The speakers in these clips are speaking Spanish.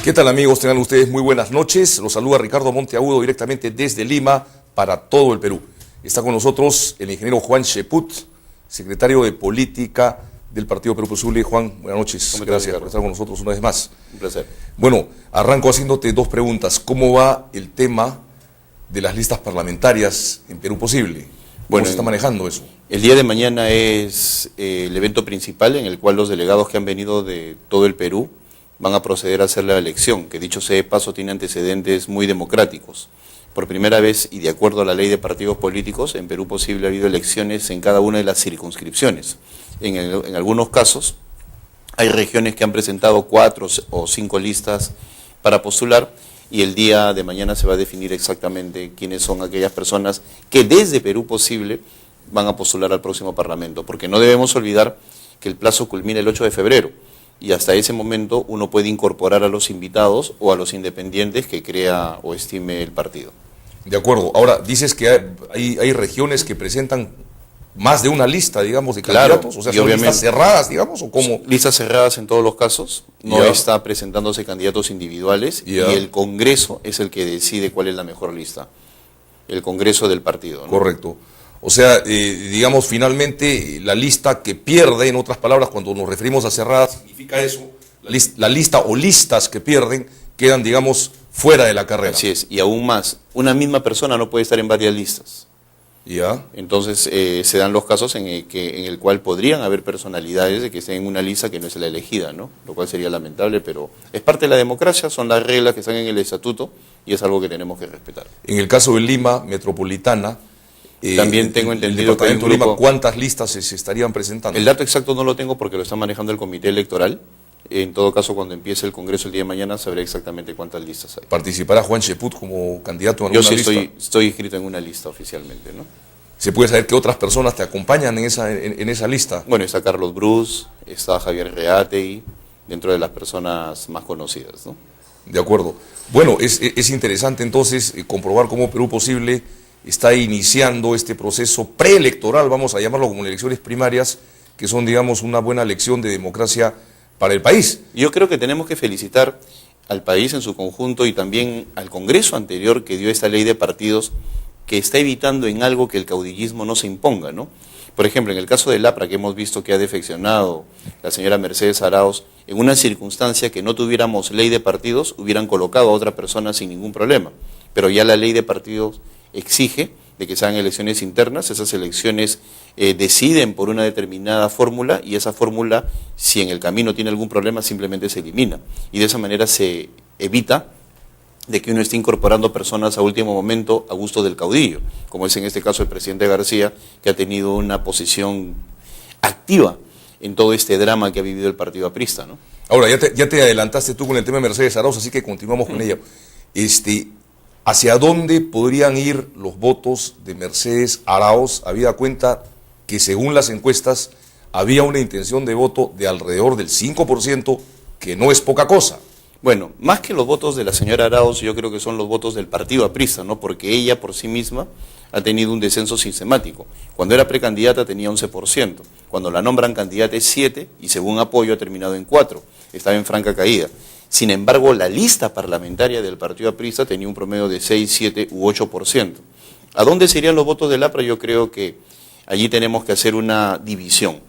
¿Qué tal, amigos? Tengan ustedes muy buenas noches. Los saluda Ricardo Monteagudo directamente desde Lima para todo el Perú. Está con nosotros el ingeniero Juan Cheput, secretario de Política del Partido Perú Posible. Juan, buenas noches. Gracias por estar con nosotros una vez más. Un placer. Bueno, arranco haciéndote dos preguntas. ¿Cómo va el tema de las listas parlamentarias en Perú Posible? ¿Cómo se está manejando eso? El día de mañana es el evento principal en el cual los delegados que han venido de todo el Perú van a proceder a hacer la elección, que dicho sea de paso tiene antecedentes muy democráticos. Por primera vez, y de acuerdo a la ley de partidos políticos, en Perú Posible ha habido elecciones en cada una de las circunscripciones. En algunos casos, hay regiones que han presentado 4 o 5 listas para postular, y el día de mañana se va a definir exactamente quiénes son aquellas personas que desde Perú Posible van a postular al próximo Parlamento, porque no debemos olvidar que el plazo culmina el 8 de febrero, y hasta ese momento uno puede incorporar a los invitados o a los independientes que crea o estime el partido. De acuerdo. Ahora, dices que hay regiones que presentan más de una lista, digamos, de candidatos, o sea, ¿son listas cerradas, digamos, o cómo? Listas cerradas en todos los casos, no está presentándose candidatos individuales, y el Congreso es el que decide cuál es la mejor lista, el Congreso del partido, ¿no? Correcto. O sea, digamos, finalmente la lista que pierde, en otras palabras, cuando nos referimos a cerrada, significa eso, la lista o listas que pierden quedan, digamos, fuera de la carrera. Así es, y aún más, una misma persona no puede estar en varias listas. ¿Ya? Entonces se dan los casos en el cual podrían haber personalidades de que estén en una lista que no es la elegida, ¿no? Lo cual sería lamentable, pero es parte de la democracia, son las reglas que están en el estatuto y es algo que tenemos que respetar. En el caso de Lima Metropolitana, también tengo entendido que en Lima, ¿cuántas listas se estarían presentando? El dato exacto no lo tengo porque lo está manejando el comité electoral. En todo caso, cuando empiece el Congreso el día de mañana, sabré exactamente cuántas listas hay. ¿Participará Juan Cheput como candidato en alguna lista? Yo sí estoy inscrito en una lista oficialmente, ¿no? ¿Se puede saber qué otras personas te acompañan en esa lista? Bueno, está Carlos Bruz, está Javier Reategui, dentro de las personas más conocidas, ¿no? De acuerdo. Bueno, es interesante entonces comprobar cómo Perú Posible está iniciando este proceso preelectoral, vamos a llamarlo como elecciones primarias, que son, digamos, una buena lección de democracia para el país. Yo creo que tenemos que felicitar al país en su conjunto y también al Congreso anterior que dio esta ley de partidos, que está evitando en algo que el caudillismo no se imponga, ¿no? Por ejemplo, en el caso del APRA, que hemos visto que ha defeccionado la señora Mercedes Arauz, en una circunstancia que no tuviéramos ley de partidos, hubieran colocado a otra persona sin ningún problema. Pero ya la ley de partidos exige de que sean elecciones internas, esas elecciones deciden por una determinada fórmula, y esa fórmula, si en el camino tiene algún problema, simplemente se elimina. Y de esa manera se evita de que uno esté incorporando personas a último momento a gusto del caudillo, como es en este caso el presidente García, que ha tenido una posición activa en todo este drama que ha vivido el partido aprista, ¿no? Ahora, ya te adelantaste tú con el tema de Mercedes Arauz, así que continuamos con ella. ¿Hacia dónde podrían ir los votos de Mercedes Arauz, habida cuenta que según las encuestas había una intención de voto de alrededor del 5%, que no es poca cosa? Bueno, más que los votos de la señora Arauz, yo creo que son los votos del partido aprista, ¿no? Porque ella por sí misma ha tenido un descenso sistemático. Cuando era precandidata tenía 11%, cuando la nombran candidata es 7%, y según apoyo ha terminado en 4%, estaba en franca caída. Sin embargo, la lista parlamentaria del partido aprista tenía un promedio de 6, 7 u 8%. ¿A dónde serían los votos del APRA? Yo creo que allí tenemos que hacer una división.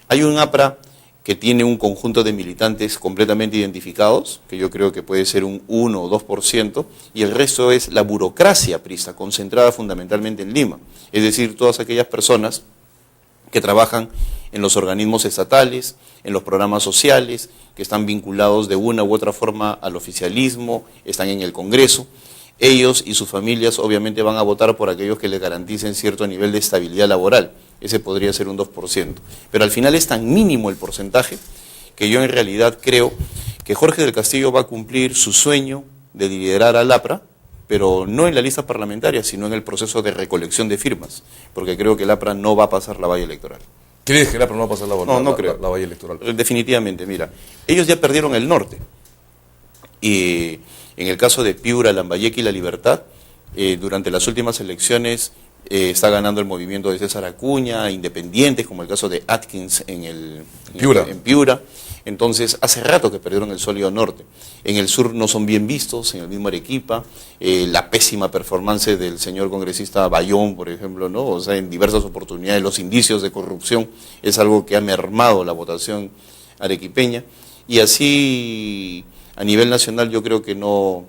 Hay un APRA que tiene un conjunto de militantes completamente identificados, que yo creo que puede ser un 1 o 2%, y el resto es la burocracia aprista, concentrada fundamentalmente en Lima. Es decir, todas aquellas personas que trabajan en los organismos estatales, en los programas sociales, que están vinculados de una u otra forma al oficialismo, están en el Congreso. Ellos y sus familias obviamente van a votar por aquellos que les garanticen cierto nivel de estabilidad laboral. Ese podría ser un 2%. Pero al final es tan mínimo el porcentaje que yo en realidad creo que Jorge del Castillo va a cumplir su sueño de liderar al APRA, pero no en la lista parlamentaria, sino en el proceso de recolección de firmas, porque creo que el APRA no va a pasar la valla electoral. ¿Crees que el APRA no va a pasar la valla electoral? Definitivamente, mira, ellos ya perdieron el norte. Y en el caso de Piura, Lambayeque y La Libertad, durante las últimas elecciones está ganando el movimiento de César Acuña, independientes, como el caso de Atkins en Piura. Entonces, hace rato que perdieron el sólido norte. En el sur no son bien vistos, en el mismo Arequipa, la pésima performance del señor congresista Bayón, por ejemplo, ¿no? O sea, en diversas oportunidades, los indicios de corrupción es algo que ha mermado la votación arequipeña. Y así, a nivel nacional, yo creo que no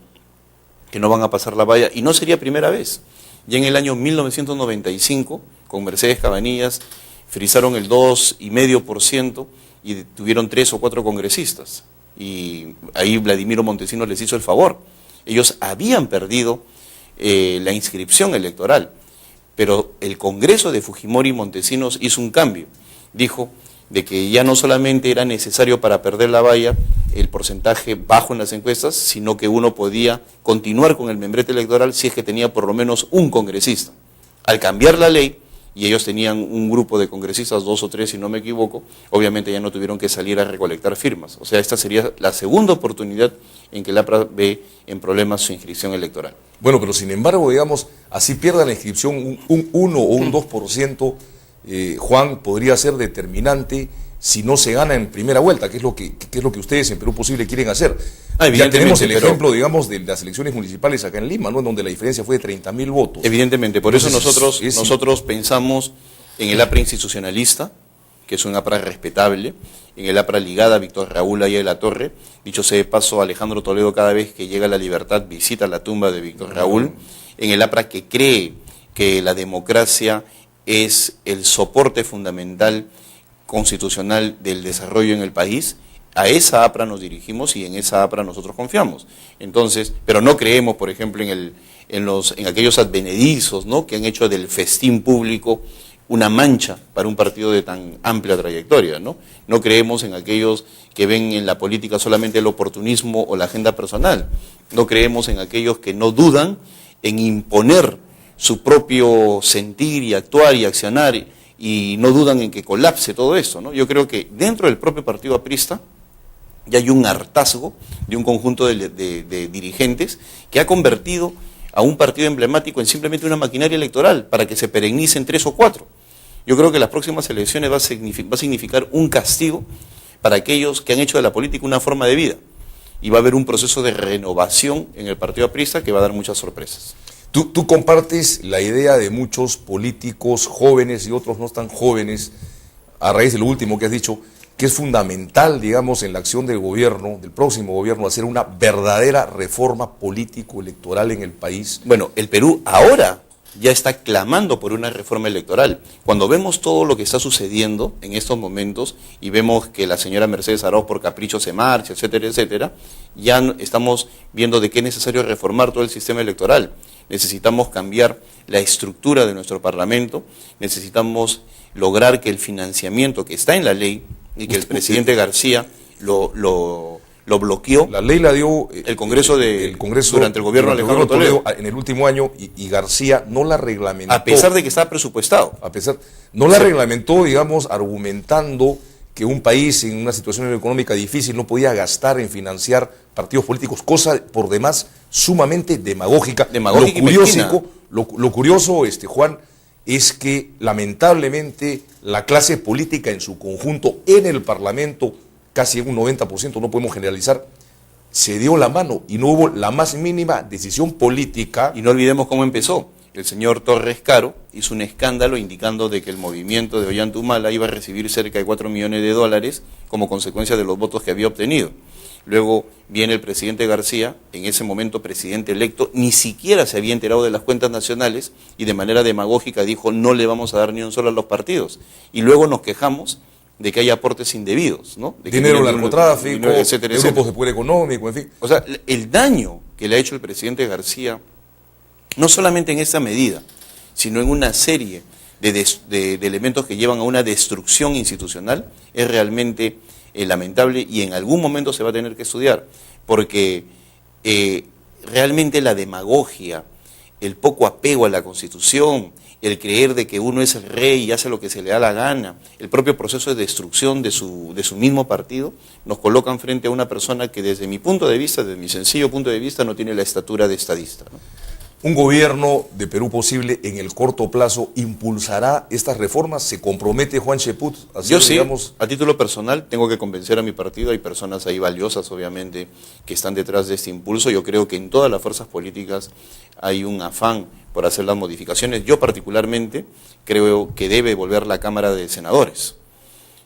van a pasar la valla, y no sería primera vez. Ya en el año 1995, con Mercedes Cabanillas, frizaron el 2,5% y tuvieron 3 o 4 congresistas. Y ahí Vladimiro Montesinos les hizo el favor. Ellos habían perdido la inscripción electoral, pero el Congreso de Fujimori y Montesinos hizo un cambio. Dijo de que ya no solamente era necesario para perder la valla el porcentaje bajo en las encuestas, sino que uno podía continuar con el membrete electoral si es que tenía por lo menos un congresista. Al cambiar la ley, y ellos tenían un grupo de congresistas, 2 o 3 si no me equivoco, obviamente ya no tuvieron que salir a recolectar firmas. O sea, esta sería la segunda oportunidad en que el APRA ve en problemas su inscripción electoral. Bueno, pero sin embargo, digamos, así pierda la inscripción un 1 o un 2%, Juan, podría ser determinante si no se gana en primera vuelta, que es lo que ustedes en Perú Posible quieren hacer. Ya tenemos el ejemplo, digamos, de las elecciones municipales acá en Lima, ¿no? En donde la diferencia fue de 30.000 votos. Evidentemente, por eso nosotros pensamos en el APRA institucionalista, que es un APRA respetable, en el APRA ligada a Víctor Raúl Aya de la Torre. Dicho sea de paso, Alejandro Toledo cada vez que llega a La Libertad visita la tumba de Víctor Raúl. En el APRA que cree que la democracia es el soporte fundamental constitucional del desarrollo en el país. A esa APRA nos dirigimos y en esa APRA nosotros confiamos. Entonces, pero no creemos, por ejemplo, en aquellos advenedizos, ¿no?, que han hecho del festín público una mancha para un partido de tan amplia trayectoria, ¿no? No creemos en aquellos que ven en la política solamente el oportunismo o la agenda personal. No creemos en aquellos que no dudan en imponer su propio sentir y actuar y accionar y no dudan en que colapse todo esto, ¿no? Yo creo que dentro del propio partido aprista ya hay un hartazgo de un conjunto de dirigentes que ha convertido a un partido emblemático en simplemente una maquinaria electoral para que se perennicen 3 o 4. Yo creo que las próximas elecciones va a significar un castigo para aquellos que han hecho de la política una forma de vida. Y va a haber un proceso de renovación en el partido aprista que va a dar muchas sorpresas. Tú compartes la idea de muchos políticos jóvenes y otros no tan jóvenes, a raíz de lo último que has dicho, que es fundamental, digamos, en la acción del gobierno, del próximo gobierno, hacer una verdadera reforma político-electoral en el país. Bueno, el Perú ahora ya está clamando por una reforma electoral. Cuando vemos todo lo que está sucediendo en estos momentos y vemos que la señora Mercedes Arauz por capricho se marcha, etcétera, etcétera, ya estamos viendo de que es necesario reformar todo el sistema electoral. Necesitamos cambiar la estructura de nuestro Parlamento, necesitamos lograr que el financiamiento que está en la ley y que el presidente García lo bloqueó. La ley la dio el Congreso durante el gobierno de Alejandro Toledo en el último año y García no la reglamentó. A pesar de que estaba presupuestado. No la reglamentó, digamos, argumentando que un país en una situación económica difícil no podía gastar en financiar partidos políticos, cosa por demás sumamente demagógica. Lo curioso, Juan, es que lamentablemente la clase política en su conjunto en el Parlamento, casi un 90%, no podemos generalizar, se dio la mano y no hubo la más mínima decisión política. Y no olvidemos cómo empezó. El señor Torres Caro hizo un escándalo indicando de que el movimiento de Ollanta-Humala iba a recibir cerca de 4 millones de dólares como consecuencia de los votos que había obtenido. Luego viene el presidente García, en ese momento presidente electo, ni siquiera se había enterado de las cuentas nacionales y de manera demagógica dijo no le vamos a dar ni un solo a los partidos. Y luego nos quejamos de que hay aportes indebidos, ¿no? De dinero al narcotráfico, etcétera, grupos de poder económico, en fin. O sea, el daño que le ha hecho el presidente García, no solamente en esta medida, sino en una serie de elementos que llevan a una destrucción institucional, es realmente lamentable y en algún momento se va a tener que estudiar, porque realmente la demagogia, el poco apego a la Constitución, el creer de que uno es el rey y hace lo que se le da la gana, el propio proceso de destrucción de su mismo partido, nos colocan frente a una persona que desde mi punto de vista, desde mi sencillo punto de vista, no tiene la estatura de estadista, ¿no? ¿Un gobierno de Perú Posible en el corto plazo impulsará estas reformas? ¿Se compromete Juan Cheput a hacer, Yo sí, digamos, a título personal, tengo que convencer a mi partido. Hay personas ahí valiosas, obviamente, que están detrás de este impulso. Yo creo que en todas las fuerzas políticas hay un afán por hacer las modificaciones. Yo particularmente creo que debe volver la Cámara de Senadores.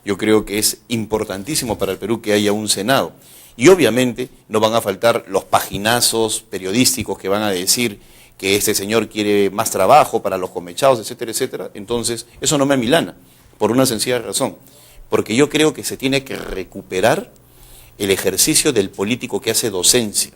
Yo creo que es importantísimo para el Perú que haya un Senado. Y obviamente no van a faltar los paginazos periodísticos que van a decir que este señor quiere más trabajo para los comechados, etcétera, etcétera. Entonces, eso no me amilana, por una sencilla razón. Porque yo creo que se tiene que recuperar el ejercicio del político que hace docencia,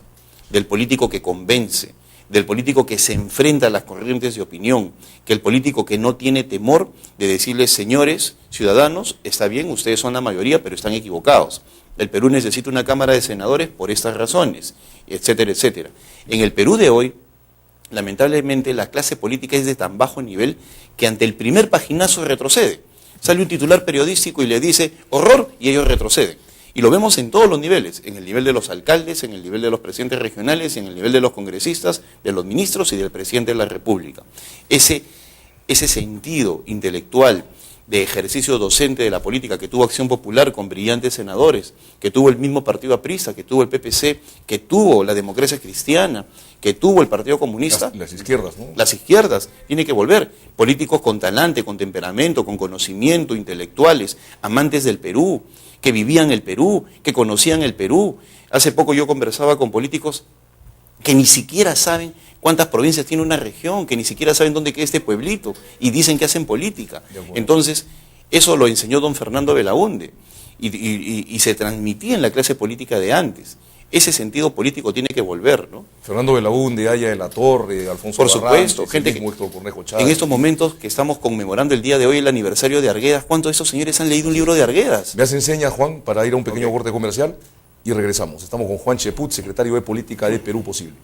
del político que convence, del político que se enfrenta a las corrientes de opinión, que el político que no tiene temor de decirles, señores, ciudadanos, está bien, ustedes son la mayoría, pero están equivocados. El Perú necesita una Cámara de Senadores por estas razones, etcétera, etcétera. En el Perú de hoy, lamentablemente, la clase política es de tan bajo nivel que ante el primer paginazo retrocede. Sale un titular periodístico y le dice horror y ellos retroceden. Y lo vemos en todos los niveles, en el nivel de los alcaldes, en el nivel de los presidentes regionales, en el nivel de los congresistas, de los ministros y del presidente de la República. Ese sentido intelectual de ejercicio docente de la política que tuvo Acción Popular con brillantes senadores, que tuvo el mismo partido aprista, que tuvo el PPC, que tuvo la democracia cristiana, que tuvo el Partido Comunista. Las izquierdas, ¿no? Las izquierdas, tiene que volver. Políticos con talante, con temperamento, con conocimiento, intelectuales, amantes del Perú, que vivían el Perú, que conocían el Perú. Hace poco yo conversaba con políticos que ni siquiera saben cuántas provincias tiene una región, que ni siquiera saben dónde queda este pueblito, y dicen que hacen política. Entonces, eso lo enseñó don Fernando Belaúnde, y se transmitía en la clase política de antes. Ese sentido político tiene que volver, ¿no? Fernando Belaúnde, Aya de la Torre, Alfonso Por supuesto, Barrantes, gente el mismo Héctor Cornejo Chávez. En estos momentos que estamos conmemorando el día de hoy, el aniversario de Arguedas, ¿cuántos de esos señores han leído un libro de Arguedas? Me hace enseña, Juan, para ir a un pequeño corte comercial y regresamos. Estamos con Juan Cheput, secretario de Política de Perú Posible.